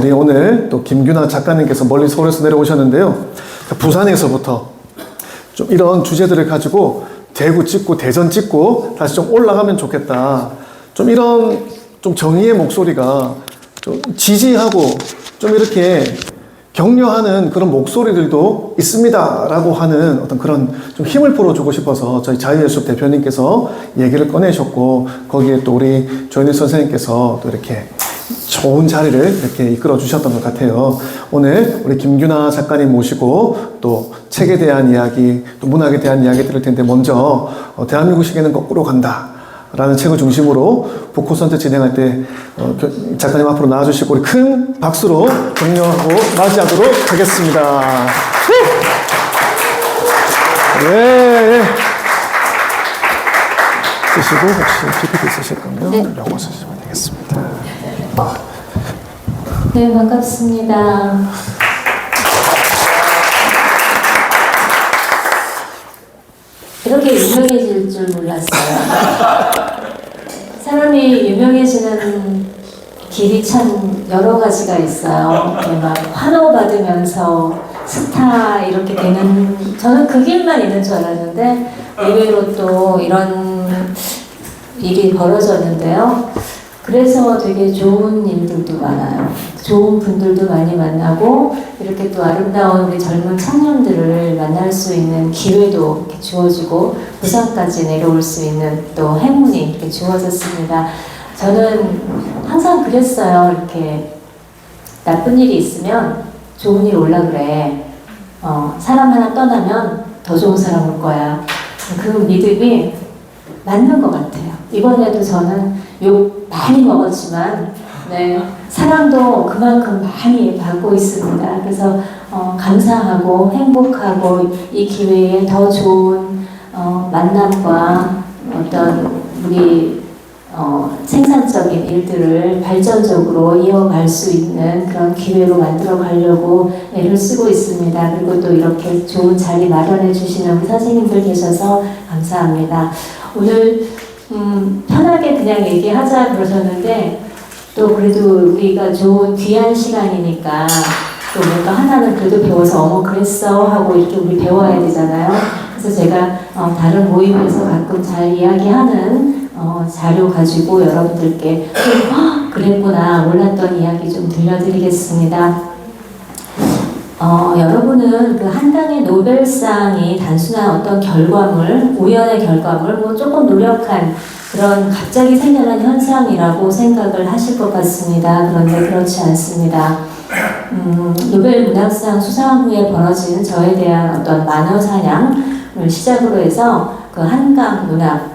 네, 오늘 또 김규나 작가님께서 멀리 서울에서 내려오셨는데요. 부산에서부터 좀 이런 주제들을 가지고 대구 찍고 대전 찍고 다시 좀 올라가면 좋겠다. 좀 이런 좀 정의의 목소리가 좀 지지하고 좀 이렇게 격려하는 그런 목소리들도 있습니다라고 하는 어떤 그런 좀 힘을 풀어주고 싶어서 저희 자유예술 대표님께서 얘기를 꺼내셨고, 거기에 또 우리 조현일 선생님께서 또 이렇게 좋은 자리를 이렇게 이끌어 주셨던 것 같아요. 오늘 우리 김규나 작가님 모시고 또 책에 대한 이야기, 또 문학에 대한 이야기 들을 텐데, 먼저 대한민국 시계는 거꾸로 간다 라는 책을 중심으로 북코선트 진행할 때 작가님 앞으로 나와주시고 우리 큰 박수로 격려하고 맞이하도록 하겠습니다. 네. 쓰시고 혹시 PPT 쓰실 거면 네. 요거 쓰시면 되겠습니다. 네, 반갑습니다. 이렇게 유명해질 줄 몰랐어요. 사람이 유명해지는 길이 참 여러 가지가 있어요. 이렇게 막 환호받으면서 스타 이렇게 되는, 저는 그 길만 있는 줄 알았는데 의외로 또 이런 일이 벌어졌는데요. 그래서 되게 좋은 일들도 많아요. 좋은 분들도 많이 만나고, 이렇게 또 아름다운 우리 젊은 청년들을 만날 수 있는 기회도 이렇게 주어지고, 부산까지 내려올 수 있는 또 행운이 이렇게 주어졌습니다. 저는 항상 그랬어요. 이렇게 나쁜 일이 있으면 좋은 일 올라 그래. 사람 하나 떠나면 더 좋은 사람 올 거야. 그 믿음이 맞는 것 같아요. 이번에도 저는 욕 많이 먹었지만, 네, 사랑도 그만큼 많이 받고 있습니다. 그래서 감사하고 행복하고 이 기회에 더 좋은 만남과 어떤 우리 생산적인 일들을 발전적으로 이어갈 수 있는 그런 기회로 만들어 가려고 애를 쓰고 있습니다. 그리고 또 이렇게 좋은 자리 마련해 주시는 우리 선생님들 계셔서 감사합니다. 오늘 편하게 그냥 얘기하자 그러셨는데, 또 그래도 우리가 좋은 귀한 시간이니까 또 뭔가 하나는 그래도 배워서 어머 그랬어 하고 이렇게 우리 배워야 되잖아요. 그래서 제가 다른 모임에서 가끔 잘 이야기하는 자료 가지고 여러분들께 그랬구나 몰랐던 이야기 좀 들려드리겠습니다. 여러분은 그 한강의 노벨상이 단순한 어떤 결과물, 우연의 결과물, 뭐 조금 노력한 그런 갑자기 생겨난 현상이라고 생각을 하실 것 같습니다. 그런데 그렇지 않습니다. 노벨 문학상 수상 후에 벌어진 저에 대한 어떤 마녀 사냥을 시작으로 해서 그 한강 문학,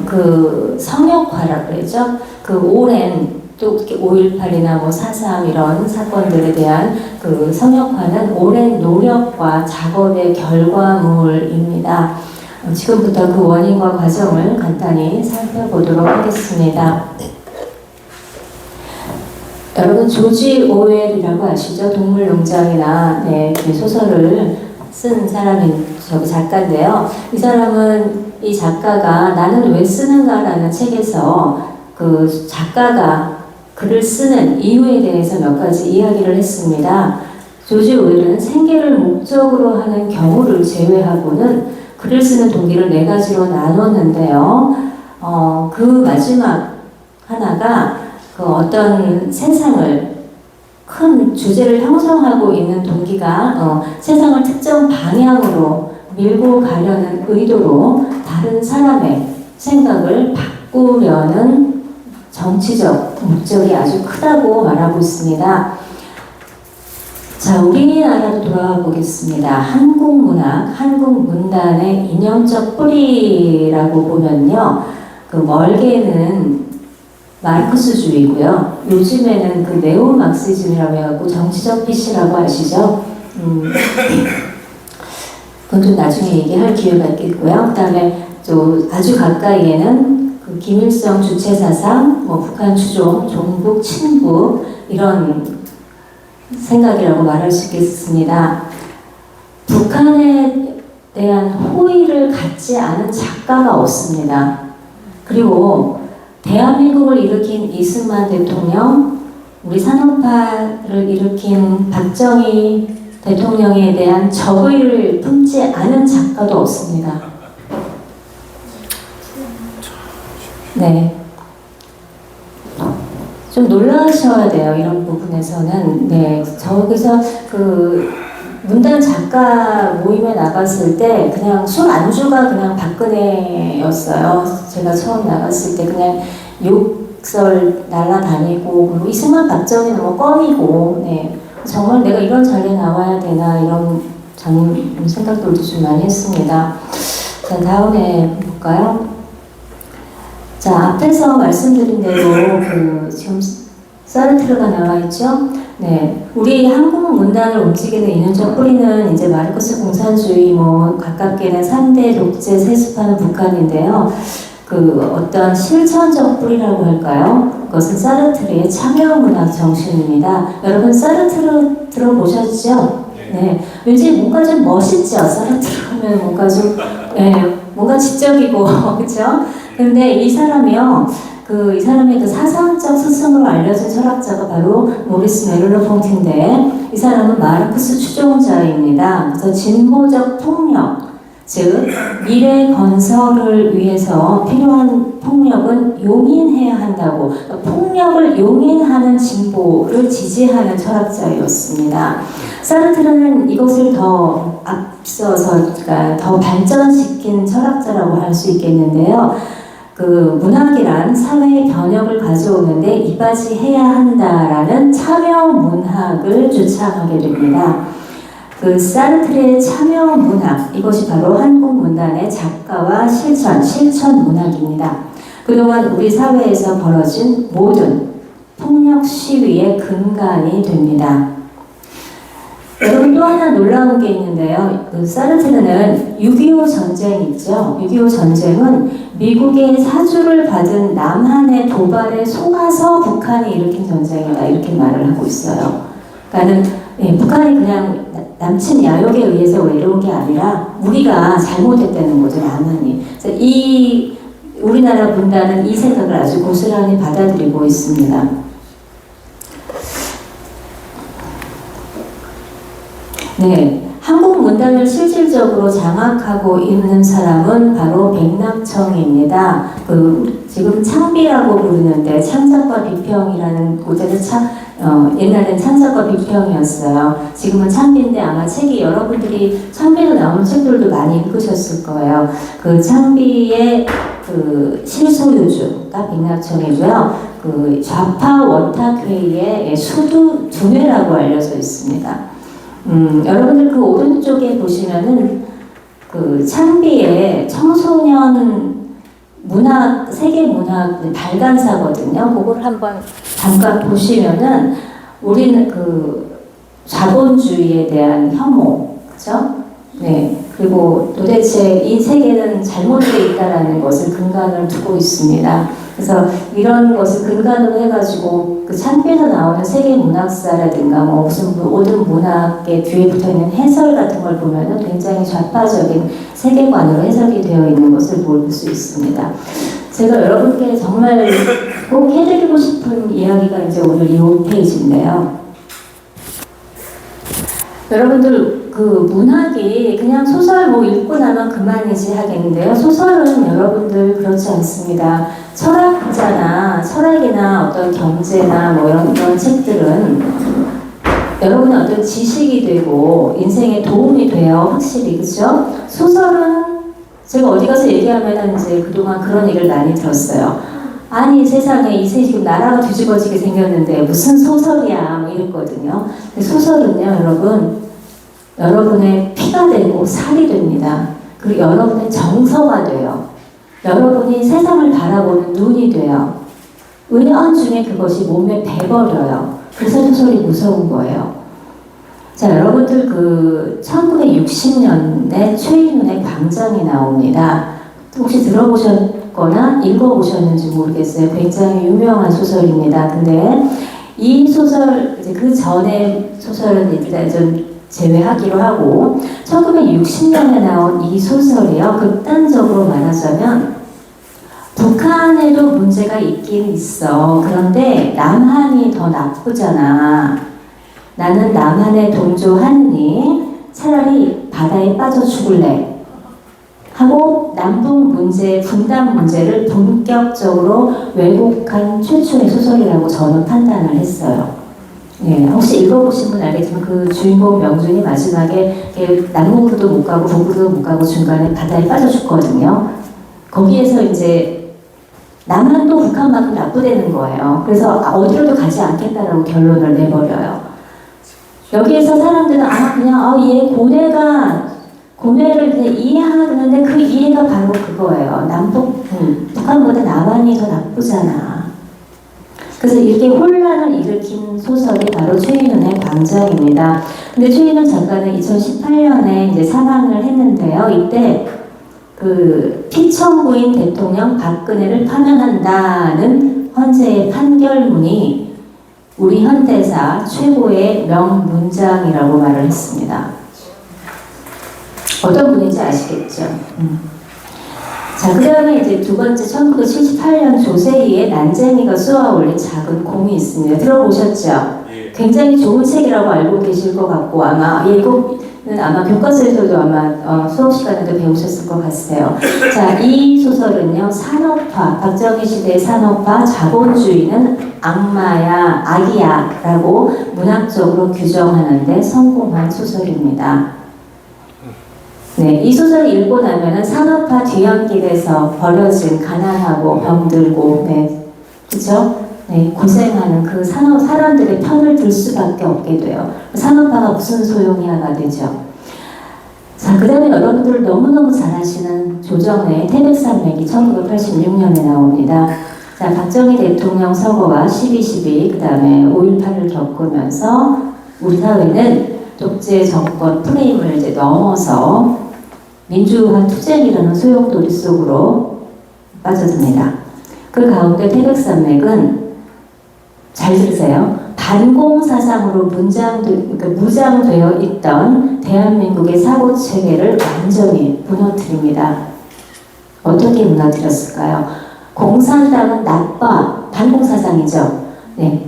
그 성역화라고 그러죠. 그 오랜 또 5.18이나 뭐 4.3 이런 사건들에 대한 그 성역화는 오랜 노력과 작업의 결과물입니다. 지금부터 그 원인과 과정을 간단히 살펴보도록 하겠습니다. 여러분 조지 오웰이라고 아시죠? 동물농장이나 네, 그 소설을 쓴 사람인 작가인데요. 이 사람은 이 작가가 나는 왜 쓰는가라는 책에서 그 작가가 글을 쓰는 이유에 대해서 몇 가지 이야기를 했습니다. 조지 오웰은 생계를 목적으로 하는 경우를 제외하고는 글을 쓰는 동기를 4가지로 나눴는데요. 그 마지막 하나가 그 어떤 세상을 큰 주제를 형성하고 있는 동기가 세상을 특정 방향으로 밀고 가려는 의도로 다른 사람의 생각을 바꾸려는 정치적 목적이 아주 크다고 말하고 있습니다. 자, 우리나라로 돌아가 보겠습니다. 한국 문학, 한국 문단의 이념적 뿌리라고 보면요. 그 멀게는 마르크스주의고요. 요즘에는 그 네오막시즘이라고 해갖고 정치적 PC라고 아시죠? 그건 좀 나중에 얘기할 기회가 있겠고요. 그 다음에 또 아주 가까이에는 그 김일성 주체사상, 뭐 북한 추종, 종북, 친북 이런 생각이라고 말할 수 있겠습니다. 북한에 대한 호의를 갖지 않은 작가가 없습니다. 그리고 대한민국을 일으킨 이승만 대통령, 우리 산업화를 일으킨 박정희 대통령에 대한 적의를 품지 않은 작가도 없습니다. 네. 좀 놀라셔야 돼요, 이런 부분에서는. 네. 저기서 문단 작가 모임에 나갔을 때 그냥 술 안주가 그냥 박근혜였어요. 제가 처음 나갔을 때 그냥 욕설 날라다니고, 그리고 이승만 박정희 너무 껌이고, 네. 정말 내가 이런 자리에 나와야 되나, 이런 생각들도 좀 많이 했습니다. 자, 다음에 볼까요? 자, 앞에서 말씀드린 대로 지금 사르트르가 나와 있죠? 네, 우리 한국 문단을 움직이는 이념적 뿌리는 이제 마르크스 공산주의, 가깝게는 3대 독재 세습하는 북한인데요. 어떤 실천적 뿌리라고 할까요? 그것은 사르트르의 참여문학 정신입니다. 여러분 사르트르 들어보셨죠? 네, 왠지 뭔가 좀 멋있죠? 사르트르 하면 뭔가 좀, 뭔가 지적이고, 그렇죠? 근데 이 사람이요, 이 사람의 사상적 스승으로 알려진 철학자가 바로 모리스 메를로퐁티인데, 이 사람은 마르크스 추종자입니다. 그래서 진보적 폭력, 즉 미래 건설을 위해서 필요한 폭력은 용인해야 한다고, 폭력을 용인하는 진보를 지지하는 철학자였습니다. 사르트르는 이것을 더 앞서서, 그러니까 더 발전시킨 철학자라고 할 수 있겠는데요. 문학이란 사회의 변혁을 가져오는데 이바지해야 한다라는 참여 문학을 주창하게 됩니다. 사르트르의 참여 문학, 이것이 바로 한국 문단의 작가와 실천 문학입니다. 그동안 우리 사회에서 벌어진 모든 폭력 시위의 근간이 됩니다. 여러분, 또 하나 놀라운 게 있는데요. 사르트르는 6.25 전쟁 있죠. 6.25 전쟁은 미국의 사주를 받은 남한의 도발에 속아서 북한이 일으킨 전쟁이다, 이렇게 말을 하고 있어요. 그러니까는 북한이 그냥 남친 야욕에 의해서 외로운 게 아니라 우리가 잘못했다는 거죠, 남한이. 그래서 우리나라 문단은 이 생각을 아주 고스란히 받아들이고 있습니다. 네, 한국 문단을 실질적으로 장악하고 있는 사람은 바로 백낙청입니다. 지금 창비라고 부르는데 창작과 비평이라는 곳에서 옛날엔 창작과 비평이었어요. 지금은 창비인데 아마 책이 여러분들이 창비로 나오는 책들도 많이 읽으셨을 거예요. 창비의 실소유주가 백낙청이고요. 좌파 원탁회의의 수두 두뇌라고 알려져 있습니다. 여러분들 오른쪽에 보시면은 창비의 청소년 문학, 세계 문학 발간사거든요. 그걸 한번 잠깐 보시면은 우리는 자본주의에 대한 혐오, 그죠? 네. 그리고 도대체 이 세계는 잘못되어 있다라는 것을 근간을 두고 있습니다. 그래서 이런 것을 근간으로 해가지고 창비에서 나오는 세계 문학사라든가 무슨 모든 문학의 뒤에 붙어있는 해설 같은 걸 보면은 굉장히 좌파적인 세계관으로 해석이 되어 있는 것을 볼 수 있습니다. 제가 여러분께 정말 꼭 해드리고 싶은 이야기가 이제 오늘 이 5페이지인데요. 여러분들 문학이 그냥 소설 읽고 나면 그만이지 하겠는데요. 소설은 여러분들 그렇지 않습니다. 철학이나 어떤 경제나 이런 책들은 여러분의 어떤 지식이 되고 인생에 도움이 돼요. 확실히, 그렇죠? 소설은 제가 어디 가서 얘기하면은 이제 그동안 그런 얘기를 많이 들었어요. 아니 세상에 지금 나라가 뒤집어지게 생겼는데 무슨 소설이야 이랬거든요. 소설은요, 여러분의 피가 되고 살이 됩니다. 그리고 여러분의 정서가 돼요. 여러분이 세상을 바라보는 눈이 돼요. 은연중에 그것이 몸에 배버려요. 그래서 소설이 무서운 거예요. 자, 여러분들 1960년에 최인훈의 광장이 나옵니다. 혹시 들어보셨거나 읽어보셨는지 모르겠어요. 굉장히 유명한 소설입니다. 근데 이 소설, 이제 그 전에 소설은 일단 좀 제외하기로 하고 1960년에 나온 이 소설이요, 극단적으로 말하자면 북한에도 문제가 있긴 있어. 그런데 남한이 더 나쁘잖아. 나는 남한에 동조하느니 차라리 바다에 빠져 죽을래. 하고 남북 문제, 분단 문제를 본격적으로 왜곡한 최초의 소설이라고 저는 판단을 했어요. 예, 혹시 읽어보신 분 알겠지만 그 주인공 명준이 마지막에 남북으로도 못 가고 북으로도 못 가고 중간에 바다에 빠져 죽거든요. 거기에서 이제 남한도 북한만큼 나쁘다는 거예요. 그래서 어디로도 가지 않겠다라고 결론을 내버려요. 여기에서 사람들은 그냥 얘 고뇌를 그냥 이해하는데 그 이해가 바로 그거예요. 북한보다 남한이 더 나쁘잖아. 그래서 이렇게 혼란을 일으킨 소설이 바로 최인훈의 광장입니다. 근데 최인훈 작가는 2018년에 이제 사망을 했는데요. 이때 그 피청구인 대통령 박근혜를 파면한다는 헌재의 판결문이 우리 현대사 최고의 명문장이라고 말을 했습니다. 어떤 분인지 아시겠죠? 자, 그 다음에 이제 두 번째 1978년 조세희의 난쟁이가 쏘아 올린 작은 곰이 있습니다. 들어보셨죠? 굉장히 좋은 책이라고 알고 계실 것 같고 아마 이거는 아마 교과서에서도 아마 수업 시간에도 배우셨을 것 같아요. 자, 이 소설은요 산업화, 박정희 시대의 산업화, 자본주의는 악마야, 악이야라고 문학적으로 규정하는데 성공한 소설입니다. 네, 이 소설을 읽고 나면은 산업화 뒤안길에서 버려진 가난하고 병들고, 그죠? 네, 고생하는 그 사람들의 편을 들 수밖에 없게 돼요. 산업화가 무슨 소용이야가 되죠. 자, 그 다음에 여러분들 너무너무 잘 아시는 조정의 태백산맥이 1986년에 나옵니다. 자, 박정희 대통령 서거와 12.12, 그 다음에 5.18을 겪으면서 우리 사회는 독재 정권 프레임을 이제 넘어서 민주화 투쟁이라는 소용돌이 속으로 빠져듭니다. 그 가운데 태백산맥은 잘 들으세요. 반공사상으로 무장되어 있던 대한민국의 사고체계를 완전히 무너뜨립니다. 어떻게 무너뜨렸을까요? 공산당은 나빠, 반공사상이죠. 네.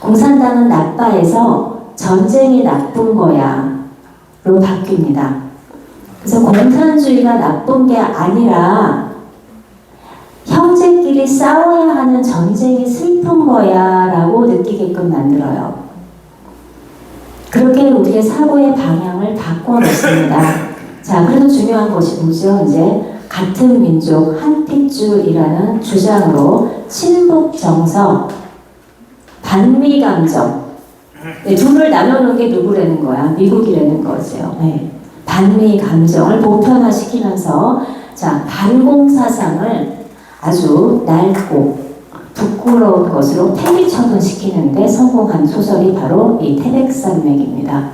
공산당은 나빠해서 전쟁이 나쁜 거야 로 바뀝니다. 그래서 공산주의가 나쁜 게 아니라 형제끼리 싸워야 하는 전쟁이 슬픈 거야 라고 느끼게끔 만들어요. 그렇게 우리의 사고의 방향을 바꿔놓습니다. 자, 그래도 중요한 것이 뭐죠? 이제 같은 민족 한 핏줄이라는 주장으로 친북 정서, 반미 감정, 네, 둘을 나눠놓은 게 누구라는 거야? 미국이라는 거죠. 네. 반미 감정을 보편화시키면서 자, 반공사상을 아주 낡고 부끄러운 것으로 폐기처분시키는데 성공한 소설이 바로 이 태백산맥입니다.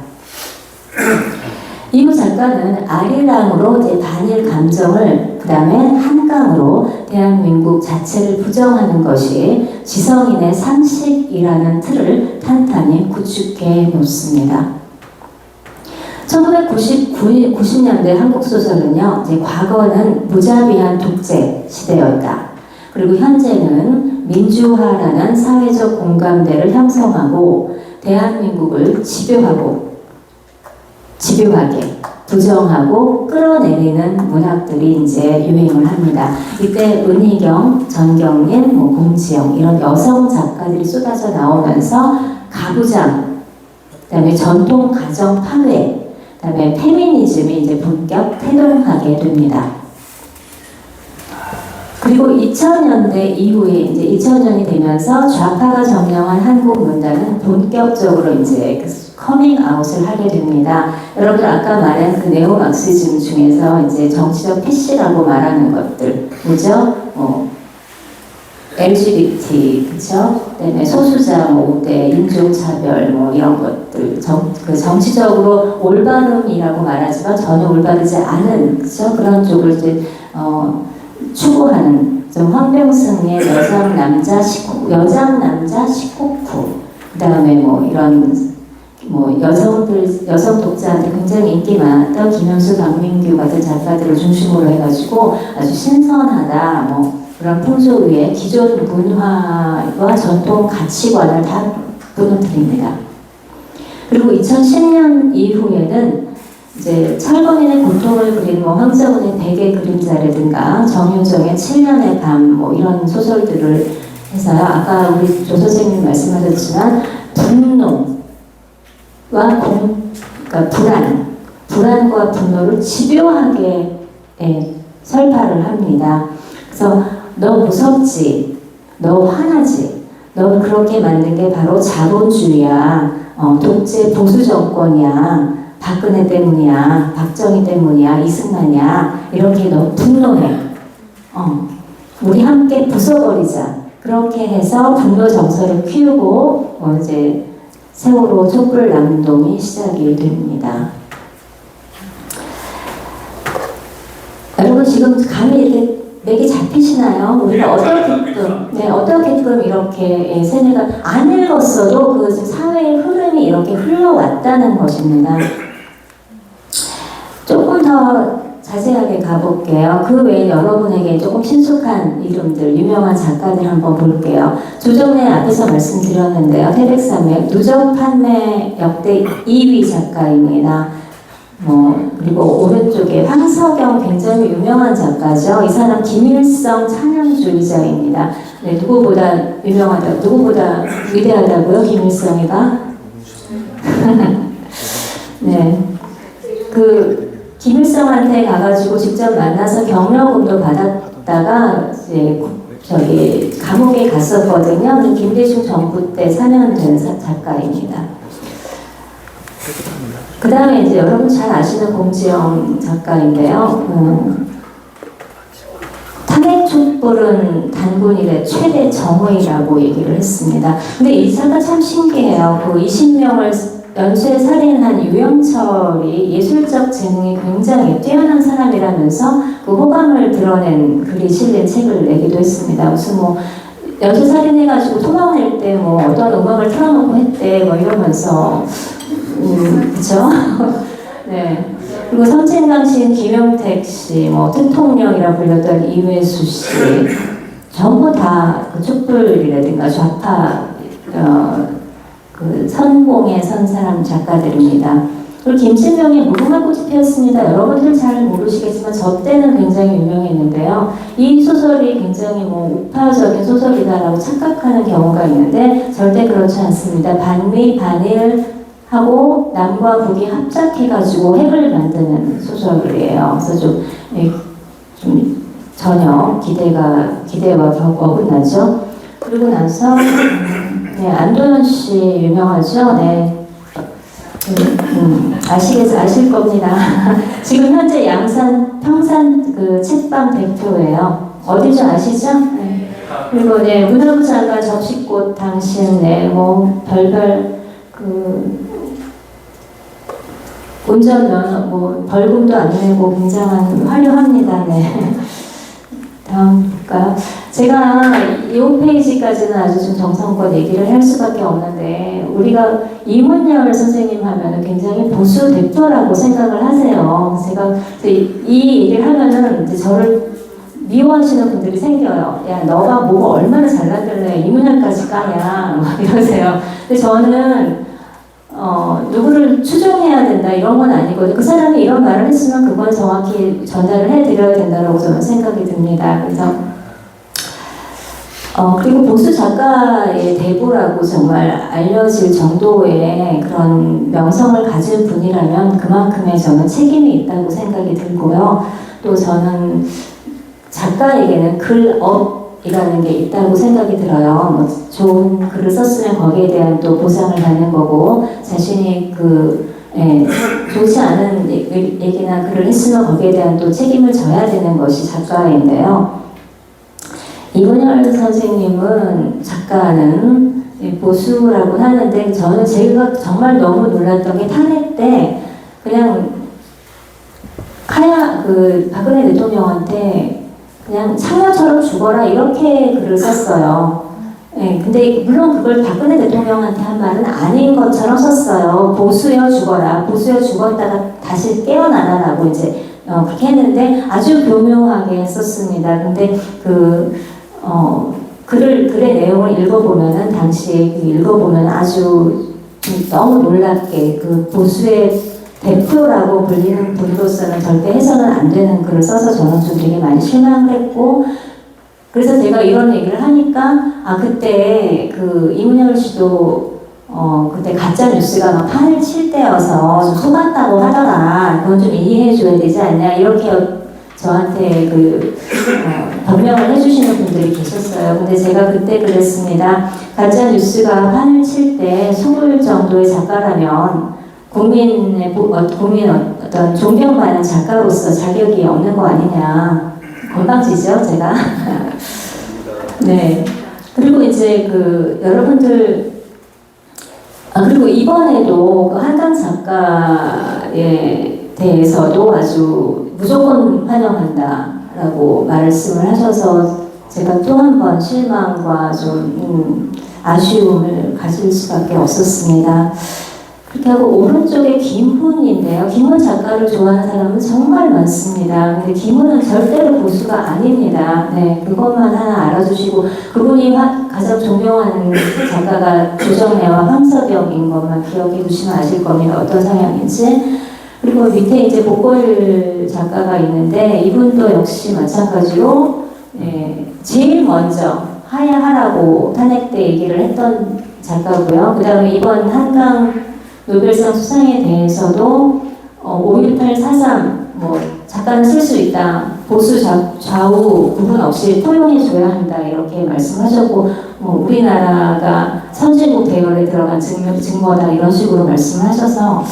이후 작가는 아리랑으로 이제 반일 감정을 그 다음에 한강으로 대한민국 자체를 부정하는 것이 지성인의 상식이라는 틀을 탄탄히 구축해 놓습니다. 1990년대 한국 소설은요, 이제 과거는 무자비한 독재 시대였다. 그리고 현재는 민주화라는 사회적 공감대를 형성하고 대한민국을 집요하게 부정하고 끌어내리는 문학들이 이제 유행을 합니다. 이때 은희경, 전경림, 공지영 이런 여성 작가들이 쏟아져 나오면서 가부장, 그다음에 전통 가정 파괴, 그다음에 페미니즘이 이제 본격 태동하게 됩니다. 그리고 2000년대 이후에 이제 2000년이 되면서 좌파가 점령한 한국 문단은 본격적으로 이제 커밍 아웃을 하게 됩니다. 여러분들 아까 말한 그 네오막시즘 중에서 이제 정치적 PC라고 말하는 것들, 뭐죠? LGBT, 그죠? 그다음에 소수자, 우대, 인종차별, 이런 것들, 정치적으로 올바름이라고 말하지만 전혀 올바르지 않은, 그죠? 그런 쪽을 이제 추구하는 좀 황병승의 여장 남자 19구, 그다음에 이런 뭐 여성 독자한테 굉장히 인기 많았던 김현수, 박민규 같은 작가들을 중심으로 해가지고 아주 신선하다, 뭐 그런 풍속의 기존 문화와 전통 가치관을 다 무너뜨립니다. 그리고 2010년 이후에는 이제 철거민의 고통을 그린 뭐 황정은의 백의 그림자라든가 정유정의 7년의 밤 뭐 이런 소설들을 해서요. 아까 우리 조 선생님 말씀하셨지만 분노와 그러니까 불안과 분노를 집요하게 설파를 합니다. 그래서 너 무섭지, 너 화나지, 너 그렇게 만든 게 바로 자본주의야, 독재 보수 정권이야, 박근혜 때문이야, 박정희 때문이야, 이승만이야, 이렇게 너 분노해. 우리 함께 부숴버리자. 그렇게 해서 분노 정서를 키우고 이제 세월호 촛불 난동이 시작이 됩니다. 여러분 지금 감이 이렇게 맥이 잡히시나요? 우리가 어떻게끔 이렇게 세뇌가 안 읽었어도 그 사회의 흐름이 이렇게 흘러왔다는 것입니다. 조금 더 자세하게 가볼게요. 그 외에 여러분에게 조금 친숙한 이름들, 유명한 작가들 한번 볼게요. 조정래 앞에서 말씀드렸는데요. 태백산맥 누적 판매 역대 2위 작가입니다. 그리고 오른쪽에 황석영 굉장히 유명한 작가죠. 이 사람 김일성 찬양주의자입니다. 네, 누구보다 위대하다고요? 김일성이가? 네. 김일성한테 가가지고 직접 만나서 경력금도 받았다가 이제 감옥에 갔었거든요. 김대중 정부 때 사면된 작가입니다. 그 다음에 이제 여러분 잘 아시는 공지영 작가인데요. 탄핵 촛불은 단군 이래 최대 정의라고 얘기를 했습니다. 근데 이 작가 참 신기해요. 20명을 연쇄 살인한 유영철이 예술적 재능이 굉장히 뛰어난 사람이라면서 그 호감을 드러낸 글이 실린 책을 내기도 했습니다. 무슨 연쇄 살인해가지고 토막낼 때 어떤 음악을 틀어놓고 했대 이러면서 그쵸? 네. 그리고 선진강 시인 김용택 씨, 대통령이라 불렸던 이회수 씨, 전부 다 그 촛불이라든가 좌파 선공에 선 사람 작가들입니다. 그리고 김신명의 무궁화 꽃이 피었습니다. 여러분들 잘 모르시겠지만 저 때는 굉장히 유명했는데요. 이 소설이 굉장히 우파적인 소설이다라고 착각하는 경우가 있는데 절대 그렇지 않습니다. 반미, 반일 하고 남과 북이 합작해가지고 핵을 만드는 소설이에요. 그래서 좀 전혀 기대와 어긋나죠. 그리고 나서 네, 안도현 씨 유명하죠. 네, 아실 겁니다. 지금 현재 양산 평산 책방 대표예요. 어디죠 아시죠? 네. 그리고 문화부 장관 접시꽃 당신 별별 운전면허 벌금도 안 내고 굉장한 화려합니다. 네. 다음 볼까요? 제가 이 홈페이지까지는 아주 좀 정성껏 얘기를 할 수밖에 없는데 우리가 이문열 선생님 하면은 굉장히 보수 대표라고 생각을 하세요. 제가 이 얘기를 하면은 이제 저를 미워하시는 분들이 생겨요. 야, 너가 뭐가 얼마나 잘났길래 이문열까지 까냐 이러세요. 근데 저는 누구를 추종해야 된다 이런 건 아니거든요. 그 사람이 이런 말을 했으면 그걸 정확히 전달을 해드려야 된다고 저는 생각이 듭니다. 그래서 그리고 보수 작가의 대부라고 정말 알려질 정도의 그런 명성을 가진 분이라면 그만큼의 저는 책임이 있다고 생각이 들고요. 또 저는 작가에게는 글업이라는 게 있다고 생각이 들어요. 좋은 글을 썼으면 거기에 대한 또 보상을 받는 거고, 자신이 좋지 않은 얘기나 글을 했으면 거기에 대한 또 책임을 져야 되는 것이 작가인데요. 이문열 선생님은 작가는 보수라고 하는데 저는 제가 정말 너무 놀랐던 게 탄핵 때 그냥 박근혜 대통령한테 그냥 창녀처럼 죽어라 이렇게 글을 썼어요. 네, 근데 물론 그걸 박근혜 대통령한테 한 말은 아닌 것처럼 썼어요. 보수여 죽어라. 보수여 죽었다가 다시 깨어나라라고 이제 그렇게 했는데 아주 교묘하게 썼습니다. 근데 글의 내용을 읽어보면은 당시에 읽어보면 아주 너무 놀랍게 그 보수의 대표라고 불리는 분으로서는 절대 해서는 안 되는 글을 써서 저는 좀 되게 많이 실망을 했고, 그래서 제가 이런 얘기를 하니까 그때 그 이문열 씨도 그때 가짜 뉴스가 막 판을 칠 때여서 좀 속았다고 하더라. 그건 좀 이해해 줘야 되지 않냐 이렇게 저한테 변명을 해주시는 분들이 계셨어요. 근데 제가 그때 그랬습니다. 가짜 뉴스가 판을 칠 때 20 정도의 작가라면 국민 어떤 존경받는 작가로서 자격이 없는 거 아니냐. 건방지죠, 제가. 네. 그리고 이제 여러분들, 그리고 이번에도 그 한강 작가에 대해서도 아주 무조건 환영한다라고 말씀을 하셔서 제가 또 한 번 실망과 좀 아쉬움을 가질 수밖에 없었습니다. 그렇게 하고 오른쪽에 김훈인데요. 김훈 작가를 좋아하는 사람은 정말 많습니다. 근데 김훈은 절대로 보수가 아닙니다. 네, 그것만 하나 알아주시고 그분이 가장 존경하는 작가가 조정래와 황석영인 것만 기억해 두시면 아실 겁니다. 어떤 성향인지. 그리고 밑에 이제 복골 작가가 있는데 이분도 역시 마찬가지로 제일 먼저 하야하라고 탄핵 때 얘기를 했던 작가고요. 그 다음에 이번 한강 노벨상 수상에 대해서도 5.18 4.3 작가는 쓸 수 있다. 보수 좌우 구분 없이 포용해줘야 한다. 이렇게 말씀하셨고 우리나라가 선진국 대열에 들어간 증거다. 이런 식으로 말씀하셔서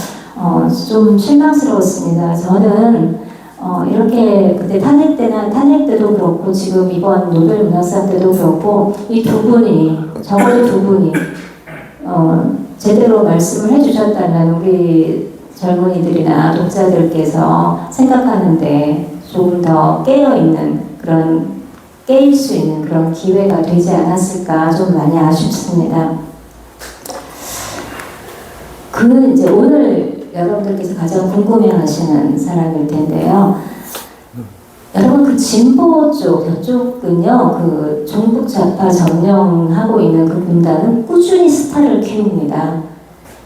좀 실망스러웠습니다. 저는 이렇게 그때 탄핵 때도 그렇고 지금 이번 노벨 문학상 때도 그렇고 이 두 분이 적어도 두 분이 제대로 말씀을 해주셨다면 우리 젊은이들이나 독자들께서 생각하는데 조금 더 깨어있는 깨일 수 있는 그런 기회가 되지 않았을까 좀 많이 아쉽습니다. 이제 오늘 여러분들께서 가장 궁금해하시는 사람일 텐데요. 여러분 그 진보 저쪽은요 종북 좌파 점령하고 있는 그 분단은 꾸준히 스타를 키웁니다.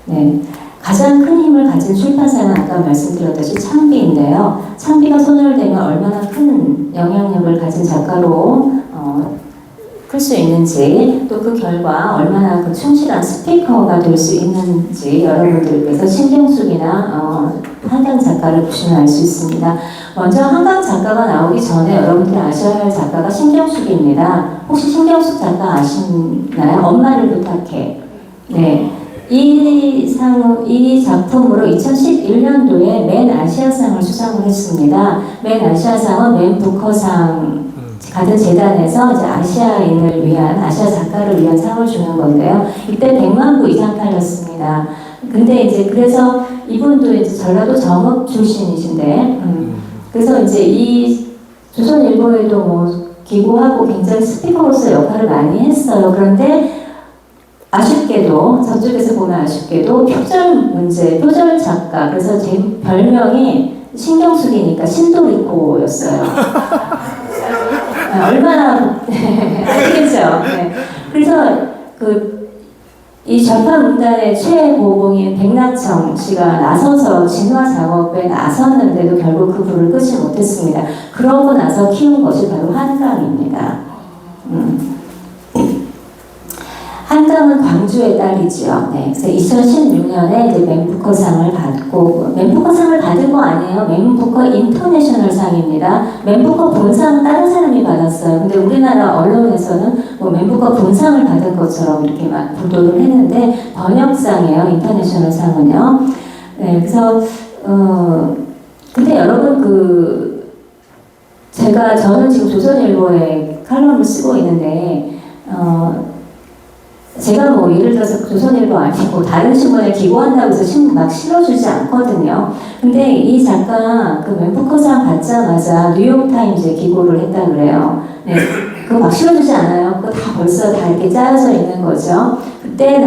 네, 가장 큰 힘을 가진 출판사는 아까 말씀드렸듯이 창비인데요. 창비가 손을 대면 얼마나 큰 영향력을 가진 작가로 클 수 있는지 또 그 결과 얼마나 충실한 스피커가 될 수 있는지 여러분들께서 신경숙이나 한강 작가를 보시면 알 수 있습니다. 먼저 한강 작가가 나오기 전에 여러분들이 아셔야 할 작가가 신경숙입니다. 혹시 신경숙 작가 아시나요? 엄마를 부탁해. 네. 이 작품으로 2011년도에 맨 아시아상을 수상을 했습니다. 맨 아시아상은 맨 부커상 같은 재단에서 이제 아시아 작가를 위한 상을 주는 건데요. 이때 100만 부 이상 팔렸습니다. 근데 이제 그래서 이분도 이제 전라도 정읍 출신이신데, 그래서 이제 이 조선일보에도 기고하고 굉장히 스피커로서 역할을 많이 했어요. 그런데 아쉽게도 저쪽에서 보면 아쉽게도 표절 작가, 그래서 제 별명이 신경숙이니까 신도리코였어요. 얼마나 아시겠죠? 네. 그래서 이 좌파 문단의 최고봉인 백낙청 씨가 나서서 진화 작업에 나섰는데도 결국 그 불을 끄지 못했습니다. 그러고 나서 키운 것이 바로 한강입니다. 한강은 광주의 딸이지요. 네, 그래서 2016년에 이제 맨부커상을 받고, 맨부커상을 받은 거 아니에요. 맨부커 인터내셔널 상입니다. 맨부커 본상 다른 사람이 받았어요. 근데 우리나라 언론에서는 맨부커 본상을 받은 것처럼 이렇게 막 보도를 했는데 번역상이에요. 인터내셔널 상은요. 네, 그래서 근데 여러분 저는 지금 조선일보에 칼럼을 쓰고 있는데 제가 예를 들어서 조선일보 아니고 다른 신문에 기고한다고 해서 신문 막 실어주지 않거든요. 근데 이 작가 맨부커상 받자마자 뉴욕타임즈에 기고를 했다 그래요. 네. 그거 막 실어주지 않아요. 그거 다 벌써 다 이렇게 짜여져 있는 거죠. 그때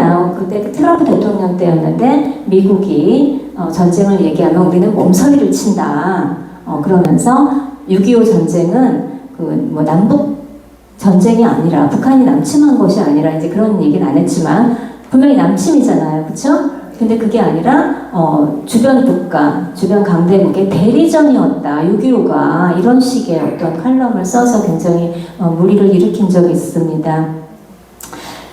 그 트럼프 대통령 때였는데 미국이 전쟁을 얘기하면 우리는 몸서리를 친다. 그러면서 6.25 전쟁은 그 뭐 남북 전쟁이 아니라 북한이 남침한 것이 아니라 이제 그런 얘기는 안 했지만 분명히 남침이잖아요, 그렇죠? 근데 그게 아니라 주변 국가, 주변 강대국의 대리전이었다. 6.25가 이런 식의 어떤 칼럼을 써서 굉장히 물의를 일으킨 적이 있습니다.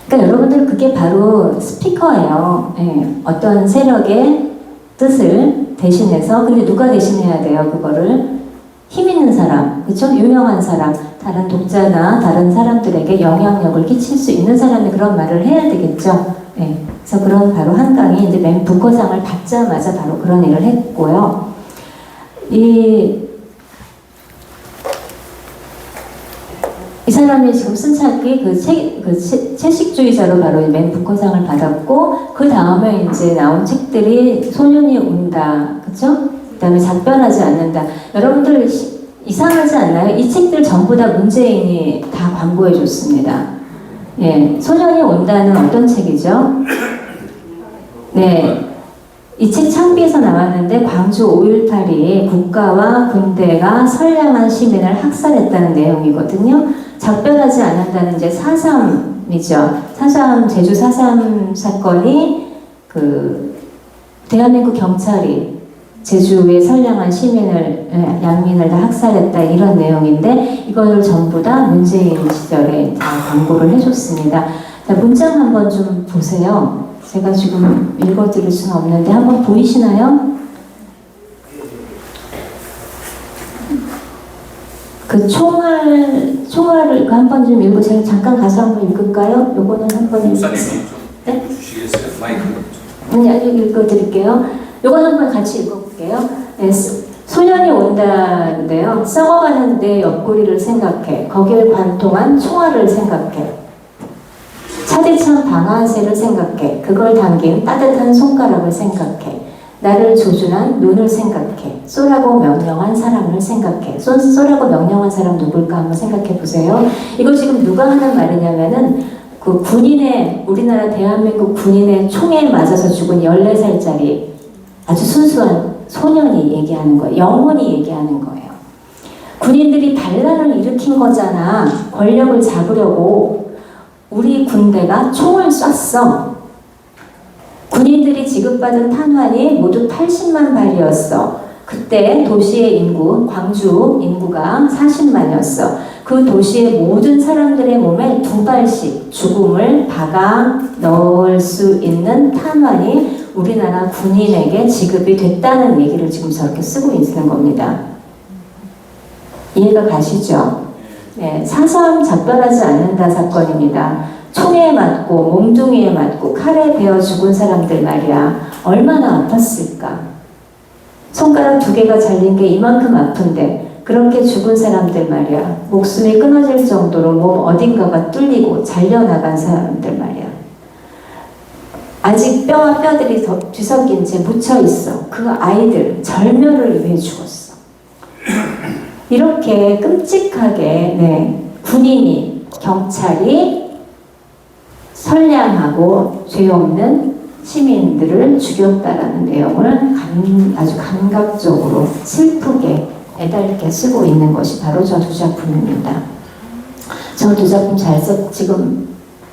그러니까 여러분들 그게 바로 스피커예요. 예, 어떤 세력의 뜻을 대신해서 근데 누가 대신해야 돼요? 그거를 힘 있는 사람, 그렇죠? 유명한 사람, 다른 독자나 다른 사람들에게 영향력을 끼칠 수 있는 사람이 그런 말을 해야 되겠죠. 예, 그래서 그런 바로 한강이 이제 맨 북커상을 받자마자 바로 그런 일을 했고요. 이 사람이 지금 쓴 책이 채식주의자로 바로 맨 북커상을 받았고, 그 다음에 이제 나온 책들이 소년이 운다, 그쵸? 그 다음에 작별하지 않는다. 여러분들 이상하지 않나요? 이 책들 전부 다 문재인이 다 광고해 줬습니다. 예, 소년이 온다는 어떤 책이죠? 네. 이 책 창비에서 나왔는데 광주 5.18이 국가와 군대가 선량한 시민을 학살했다는 내용이거든요. 작별하지 않는다는 이제 4.3이죠. 4.3, 제주 4.3 사건이 대한민국 경찰이 제주의 선량한 시민을, 양민을 다 학살했다 이런 내용인데 이걸 전부 다 문재인 시절에 다 광고를 해줬습니다. 자, 문장 한번 좀 보세요. 제가 지금 읽어드릴 수는 없는데 한번 보이시나요? 그 총알을 한번 좀 읽고 제가 잠깐 가서 한번 읽을까요? 요거는 한번 목사님 네? 주시겠어요? 마이크 아니, 읽어드릴게요. 요건 한번 같이 읽어볼게요. 네, 소년이 온다는데요. 썩어가는 내 옆구리를 생각해. 거기를 관통한 총알을 생각해. 차디찬 방아쇠를 생각해. 그걸 당긴 따뜻한 손가락을 생각해. 나를 조준한 눈을 생각해. 쏘라고 명령한 사람을 생각해. 쏘라고 명령한 사람 누굴까 한번 생각해 보세요. 이거 지금 누가 하는 말이냐면은 그 군인의, 우리나라 대한민국 군인의 총에 맞아서 죽은 14살짜리 아주 순수한 소년이 얘기하는 거예요. 영혼이 얘기하는 거예요. 군인들이 반란을 일으킨 거잖아. 권력을 잡으려고 우리 군대가 총을 쐈어. 군인들이 지급받은 탄환이 모두 80만 발이었어. 그때 도시의 인구, 광주 인구가 40만이었어. 그 도시의 모든 사람들의 몸에 2발씩 죽음을 박아 넣을 수 있는 탄환이 우리나라 군인에게 지급이 됐다는 얘기를 지금 저렇게 쓰고 있는 겁니다. 이해가 가시죠? 네, 4.3 작별하지 않는다 사건입니다. 총에 맞고 몽둥이에 맞고 칼에 베어 죽은 사람들 말이야. 얼마나 아팠을까? 손가락 2개가 잘린 게 이만큼 아픈데 그렇게 죽은 사람들 말이야. 목숨이 끊어질 정도로 몸 어딘가가 뚫리고 잘려나간 사람들 말이야. 아직 뼈와 뼈들이 뒤섞인 채 묻혀있어. 그 아이들 절멸을 위해 죽었어. 이렇게 끔찍하게 군인이, 경찰이 선량하고 죄 없는 시민들을 죽였다라는 내용을 아주 감각적으로 슬프게 애달게 쓰고 있는 것이 바로 저 두 작품입니다. 저 두 작품 지금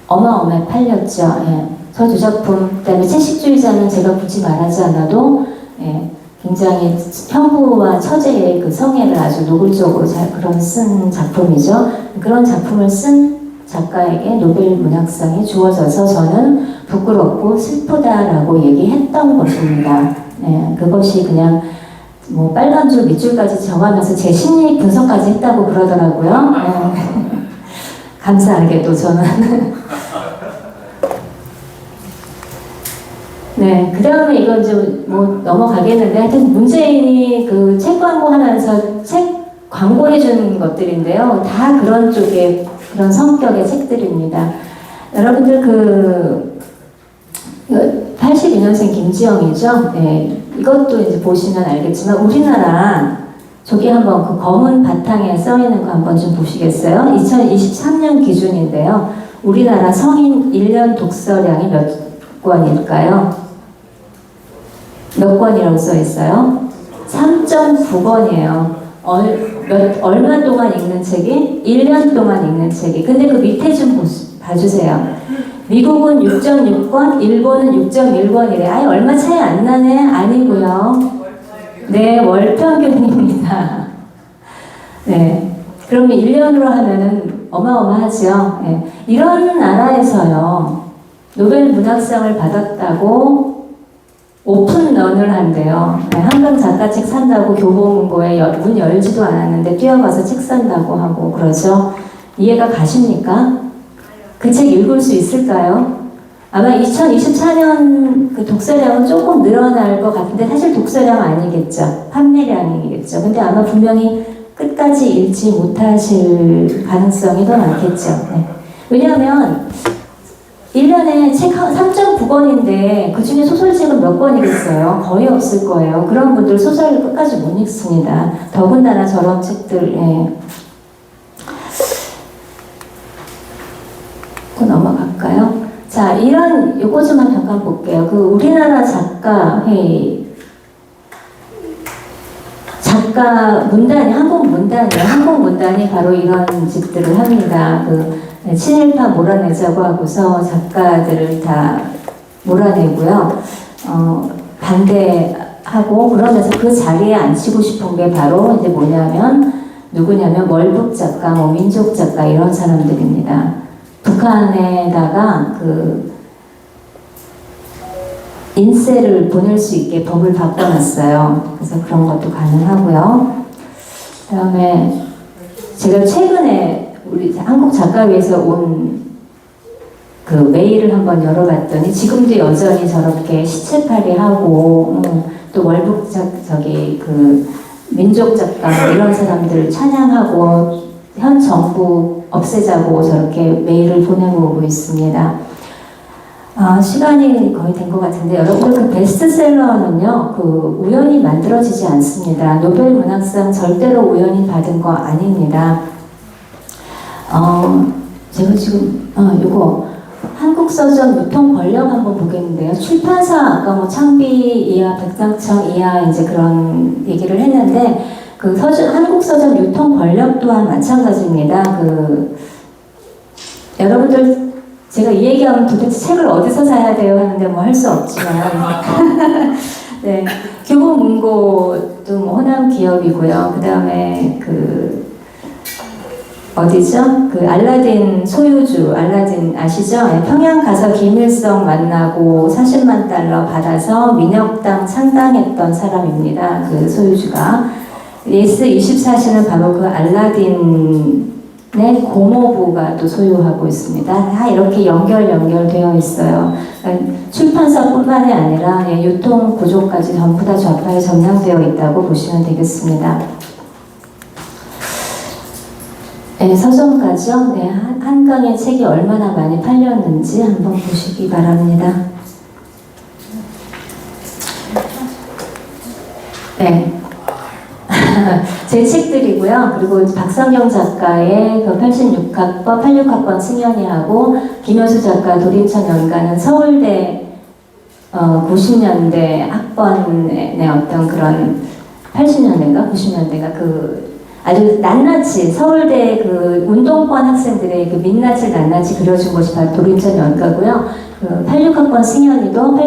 어마어마하게 팔렸죠. 예. 저 두 작품, 그다음에 채식주의자는 제가 굳이 말하지 않아도 굉장히 형부와 처제의 그 성애를 아주 노골적으로 그런 쓴 작품이죠. 그런 작품을 쓴 작가에게 노벨 문학상이 주어져서 저는 부끄럽고 슬프다라고 얘기했던 것입니다. 그것이 그냥 뭐 빨간 줄 밑줄까지 정하면서 제 심리 분석까지 했다고 그러더라고요. 감사하게도 저는 네, 그 다음에 이건 좀 뭐 넘어가겠는데 하여튼 문재인이 그 책 광고하면서 책 광고해준 것들인데요. 다 그런 쪽의 그런 성격의 책들입니다. 여러분들 82년생 김지영이죠. 네, 이것도 이제 보시면 알겠지만 우리나라 저기 한번 그 검은 바탕에 써 있는 거 한번 좀 보시겠어요? 2023년 기준인데요. 우리나라 성인 1년 독서량이 몇 권일까요? 몇 권이라고 써 있어요? 3.9권이에요. 얼마 동안 읽는 책이? 1년 동안 읽는 책이. 근데 그 밑에 좀 봐주세요. 미국은 6.6권, 일본은 6.1권이래. 아예 얼마 차이 안 나네? 아니고요. 네, 월 평균입니다. 네. 그러면 1년으로 하면은 어마어마하죠. 네. 이런 나라에서요, 노벨 문학상을 받았다고 오픈런을 한대요. 네, 한강 작가책 산다고 교보문고에 문 열지도 않았는데 뛰어가서 책 산다고 하고 그러죠. 이해가 가십니까? 그 책 읽을 수 있을까요? 아마 2024년 그 독서량은 조금 늘어날 것 같은데 사실 독서량 아니겠죠. 판매량이겠죠. 근데 아마 분명히 끝까지 읽지 못하실 가능성이 더 많겠죠. 네. 왜냐하면 1년에 책 3.9권인데 그 중에 소설책은 몇 권이겠어요? 거의 없을 거예요. 그런 분들 소설을 끝까지 못 읽습니다. 더군다나 저런 책들. 예. 넘어갈까요? 자, 요거 좀 잠깐 볼게요. 그 우리나라 작가 회의. 작가 문단이, 한국 문단이 바로 이런 짓들을 합니다. 친일파 몰아내자고 하고서 작가들을 다 몰아내고요. 반대하고 그러면서 그 자리에 앉히고 싶은 게 바로 이제 누구냐면 월북 작가, 민족 작가 이런 사람들입니다. 북한에다가 인쇄를 보낼 수 있게 법을 바꿔놨어요. 그래서 그런 것도 가능하고요. 그 다음에 제가 최근에 우리 한국 작가회에서 온 그 메일을 한번 열어봤더니 지금도 여전히 저렇게 시체팔이 하고 또 월북 민족 작가 이런 사람들 찬양하고 현 정부 없애자고 저렇게 메일을 보내고 오고 있습니다. 시간이 거의 된 것 같은데 여러분 그 베스트셀러는요 우연히 만들어지지 않습니다. 노벨 문학상 절대로 우연히 받은 거 아닙니다. 제가 지금 요거 한국 서점 유통 권력 한번 보겠는데요. 출판사 아까 창비 이하, 백상청 이하 이제 그런 얘기를 했는데 한국 서점 유통 권력 또한 마찬가지입니다. 여러분들 제가 이 얘기하면 도대체 책을 어디서 사야 돼요 하는데 뭐 할 수 없지만 네, 교보문고도 호남 기업이고요. 그 다음에 어디죠? 알라딘 소유주, 알라딘 아시죠? 네, 평양 가서 김일성 만나고 40만 달러 받아서 민혁당 창당했던 사람입니다. 그 소유주가. 예스24시는 바로 알라딘의 고모부가 또 소유하고 있습니다. 다 이렇게 연결되어 있어요. 그러니까 출판사뿐만이 아니라 유통 구조까지 전부 다 좌파에 점령되어 있다고 보시면 되겠습니다. 네, 서점가죠. 네, 한강의 책이 얼마나 많이 팔렸는지 한번 보시기 바랍니다. 네. 제 책들이고요. 그리고 박성경 작가의 86학번 승연이하고 김효수 작가 도림천 연가는 서울대 90년대 학번의 어떤 그런 80년대인가 90년대가 아주 낱낱이 서울대 운동권 학생들의 민낯을 낱낱이 그려준 것이 바로 도림천 연가고요. 86학번 승연이도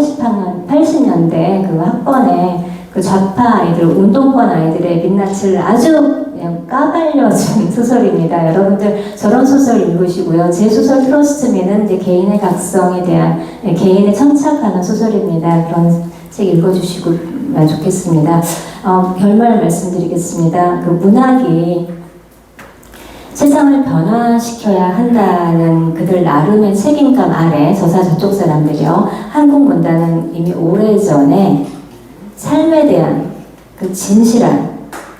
80년대 학번에 좌파 아이들, 운동권 아이들의 민낯을 아주 그냥 까발려준 소설입니다. 여러분들 저런 소설 읽으시고요. 제 소설 트러스트미는 이제 개인의 각성에 대한 개인에 천착하는 소설입니다. 그런 책 읽어주시면 좋겠습니다. 결말 말씀드리겠습니다. 문학이 세상을 변화시켜야 한다는 그들 나름의 책임감 아래 저쪽 사람들이요. 한국 문단은 이미 오래전에 삶에 대한 진실한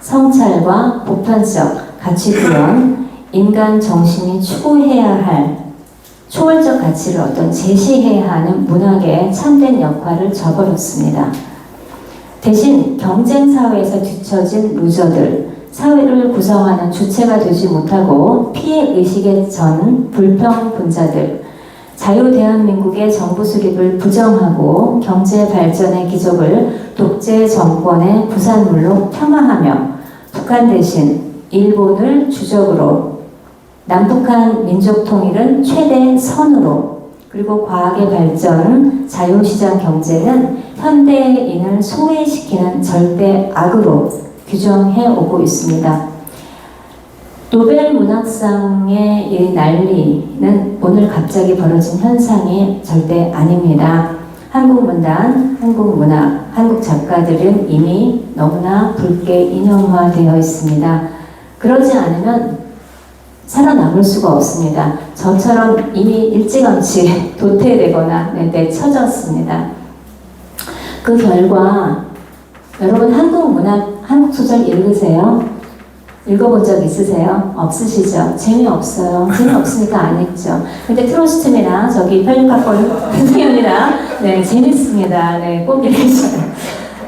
성찰과 보편적 가치 구현, 인간 정신이 추구해야 할 초월적 가치를 제시해야 하는 문학의 참된 역할을 저버렸습니다. 대신 경쟁사회에서 뒤처진 루저들, 사회를 구성하는 주체가 되지 못하고 피해의식에 전 불평분자들, 자유대한민국의 정부 수립을 부정하고 경제 발전의 기적을 독재 정권의 부산물로 폄하하며 북한 대신 일본을 주적으로 남북한 민족 통일은 최대 선으로 그리고 과학의 발전, 자유시장 경제는 현대인을 소외시키는 절대 악으로 규정해 오고 있습니다. 노벨 문학상의 이 난리는 오늘 갑자기 벌어진 현상이 절대 아닙니다. 한국 문단, 한국 문학, 한국 작가들은 이미 너무나 붉게 인형화되어 있습니다. 그러지 않으면 살아남을 수가 없습니다. 저처럼 이미 일찌감치 도태되거나 내쳐졌습니다. 그 결과 여러분 한국 문학, 한국 소설 읽으세요? 읽어본 적 있으세요? 없으시죠? 재미없어요. 재미없으니까 안 읽죠. 근데 트로스트미나 저기 편집학원 선생님이랑 네, 재밌습니다. 네, 꼭 읽으시죠.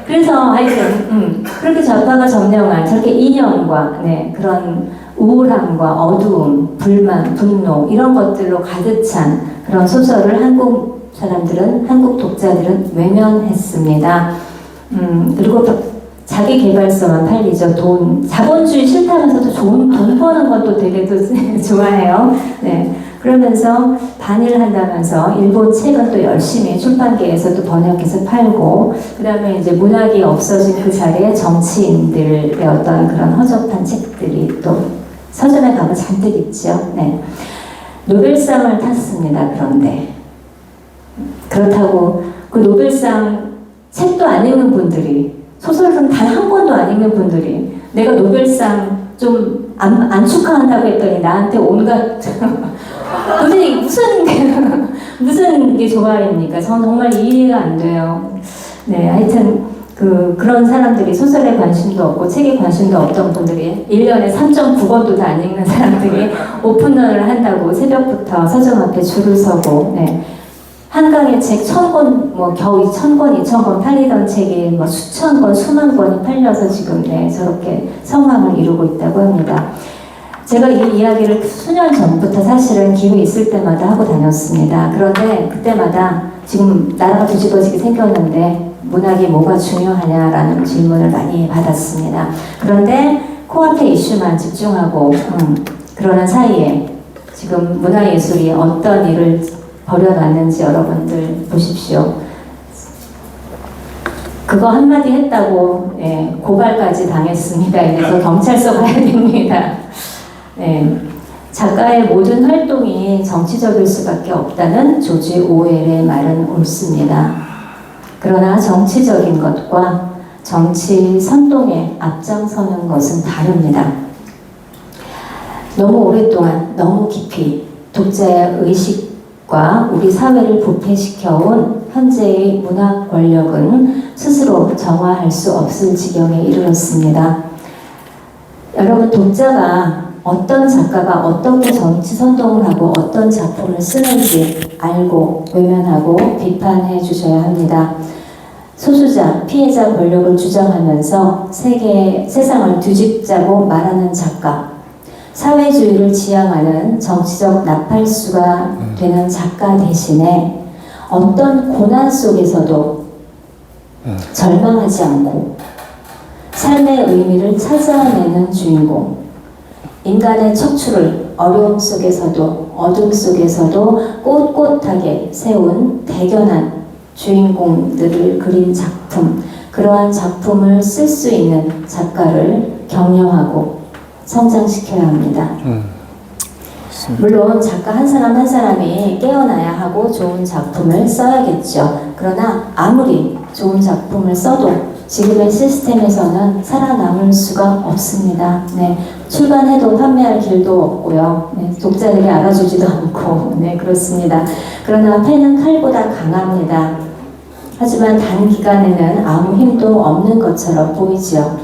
그래서 하여튼 그렇게 작가가 점령한 저렇게 인형과 네, 그런 우울함과 어두움, 불만, 분노 이런 것들로 가득 찬 그런 소설을 한국 사람들은, 한국 독자들은 외면했습니다. 그리고 자기 개발서만 팔리죠. 돈, 자본주의 싫다면서도 돈 버는 것도 되게 또 좋아해요. 네. 그러면서 반일 한다면서 일본 책은 또 열심히 출판계에서도 번역해서 팔고, 그 다음에 이제 문학이 없어진 그 자리에 정치인들의 어떤 그런 허접한 책들이 또 서점에 가면 잔뜩 있죠. 네. 노벨상을 탔습니다. 그런데. 그렇다고 그 노벨상 책도 안 읽는 분들이, 소설은 단 한 권도 안 읽는 분들이 내가 노벨상 좀 안 축하한다고 했더니 나한테 온갖 도대체 무슨 게 좋아입니까? 저는 정말 이해가 안 돼요. 네, 하여튼 그런 사람들이 소설에 관심도 없고 책에 관심도 없던 분들이 1년에 3.9권도 다 안 읽는 사람들이 오픈런을 한다고 새벽부터 서점 앞에 줄을 서고 네. 한강의 책 1000권, 뭐 겨우 1000권, 2000권 팔리던 책이 뭐 수천 권, 수만 권이 팔려서 지금 네, 저렇게 성황을 이루고 있다고 합니다. 제가 이 이야기를 수년 전부터 사실은 기회 있을 때마다 하고 다녔습니다. 그런데 그때마다 지금 나라가 뒤집어지게 생겼는데 문학이 뭐가 중요하냐라는 질문을 많이 받았습니다. 그런데 코앞의 이슈만 집중하고 그러는 사이에 지금 문화예술이 어떤 일을 버려놨는지 여러분들 보십시오. 그거 한마디 했다고 예, 고발까지 당했습니다. 이래서 경찰서 가야 됩니다. 예, 작가의 모든 활동이 정치적일 수밖에 없다는 조지 오웰의 말은 옳습니다. 그러나 정치적인 것과 정치 선동에 앞장서는 것은 다릅니다. 너무 오랫동안 너무 깊이 독자의 의식과 우리 사회를 부패시켜온 현재의 문학 권력은 스스로 정화할 수 없을 지경에 이르렀습니다. 여러분, 독자가 어떤 작가가 어떻게 정치 선동을 하고 어떤 작품을 쓰는지 알고 외면하고 비판해 주셔야 합니다. 소수자, 피해자 권력을 주장하면서 세상을 뒤집자고 말하는 작가, 사회주의를 지향하는 정치적 나팔수가 되는 작가 대신에 어떤 고난 속에서도 절망하지 않고 삶의 의미를 찾아내는 주인공, 인간의 척추를 어려움 속에서도 어둠 속에서도 꼿꼿하게 세운 대견한 주인공들을 그린 작품, 그러한 작품을 쓸 수 있는 작가를 격려하고 성장시켜야 합니다. 물론 작가 한 사람 한 사람이 깨어나야 하고 좋은 작품을 써야겠죠. 그러나 아무리 좋은 작품을 써도 지금의 시스템에서는 살아남을 수가 없습니다. 네, 출간해도 판매할 길도 없고요. 네, 독자들이 알아주지도 않고 네, 그렇습니다. 그러나 펜은 칼보다 강합니다. 하지만 단기간에는 아무 힘도 없는 것처럼 보이죠.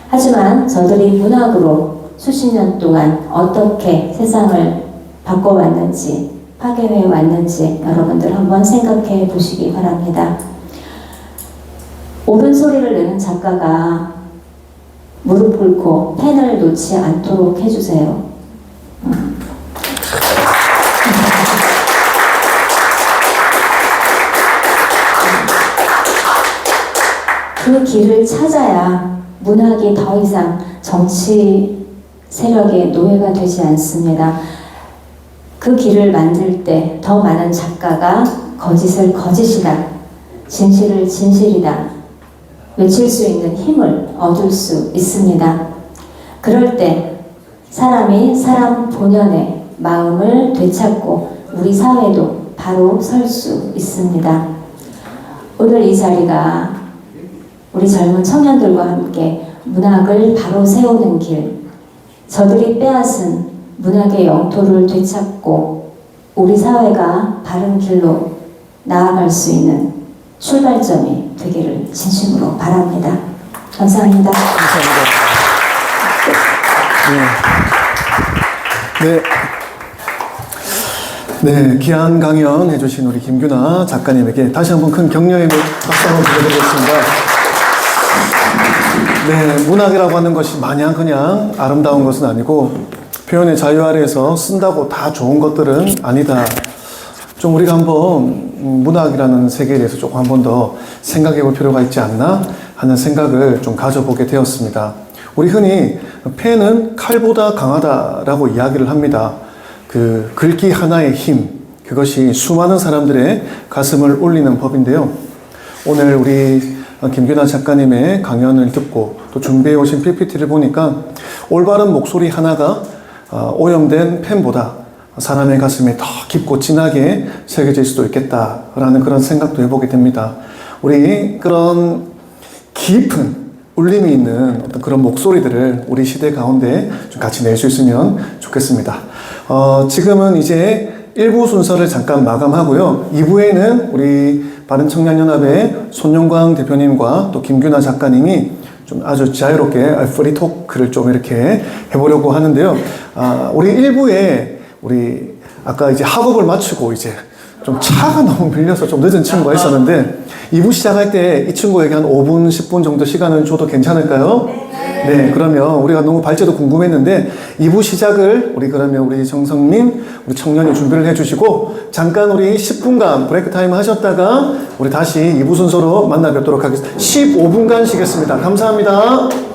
하지만 저들이 문학으로 수십 년 동안 어떻게 세상을 바꿔왔는지, 파괴해 왔는지 여러분들 한번 생각해 보시기 바랍니다. 옳은 소리를 내는 작가가 무릎 꿇고 펜을 놓지 않도록 해주세요. 그 길을 찾아야 문학이 더 이상 정치 세력의 노예가 되지 않습니다. 그 길을 만들 때 더 많은 작가가 거짓을 거짓이다, 진실을 진실이다 외칠 수 있는 힘을 얻을 수 있습니다. 그럴 때 사람이 사람 본연의 마음을 되찾고 우리 사회도 바로 설 수 있습니다. 오늘 이 자리가 우리 젊은 청년들과 함께 문학을 바로 세우는 길, 저들이 빼앗은 문학의 영토를 되찾고 우리 사회가 바른 길로 나아갈 수 있는 출발점이 되기를 진심으로 바랍니다. 감사합니다. 감사합니다. 네, 귀한 강연 해주신 우리 김규나 작가님에게 다시 한번 큰 격려의 박수 한번 드려드리겠습니다. 네, 문학이라고 하는 것이 마냥 그냥 아름다운 것은 아니고 표현의 자유 아래에서 쓴다고 다 좋은 것들은 아니다. 좀 우리가 한번 문학이라는 세계에 대해서 조금 한 번 더 생각해 볼 필요가 있지 않나 하는 생각을 좀 가져보게 되었습니다. 우리 흔히 펜은 칼보다 강하다라고 이야기를 합니다. 그 글귀 하나의 힘, 그것이 수많은 사람들의 가슴을 울리는 법인데요. 오늘 우리 김규나 작가님의 강연을 듣고 또 준비해 오신 PPT를 보니까 올바른 목소리 하나가 오염된 펜보다 사람의 가슴에 더 깊고 진하게 새겨질 수도 있겠다라는 그런 생각도 해보게 됩니다. 우리 그런 깊은 울림이 있는 어떤 그런 목소리들을 우리 시대 가운데 좀 같이 낼 수 있으면 좋겠습니다. 지금은 이제 1부 순서를 잠깐 마감하고요. 2부에는 우리 바른청년연합의 손용광 대표님과 또 김규나 작가님이 좀 아주 자유롭게 프리 토크를 좀 이렇게 해보려고 하는데요. 우리 1부에 우리 아까 이제 학업을 마치고 이제 좀 차가 너무 밀려서 좀 늦은 친구가 있었는데 2부 시작할 때 이 친구에게 한 5분, 10분 정도 시간을 줘도 괜찮을까요? 네, 그러면 우리가 너무 발제도 궁금했는데 2부 시작을 그러면 우리 정성민, 우리 청년이 준비를 해주시고 잠깐 우리 10분간 브레이크 타임 하셨다가 우리 다시 2부 순서로 만나 뵙도록 하겠습니다. 15분간 쉬겠습니다. 감사합니다.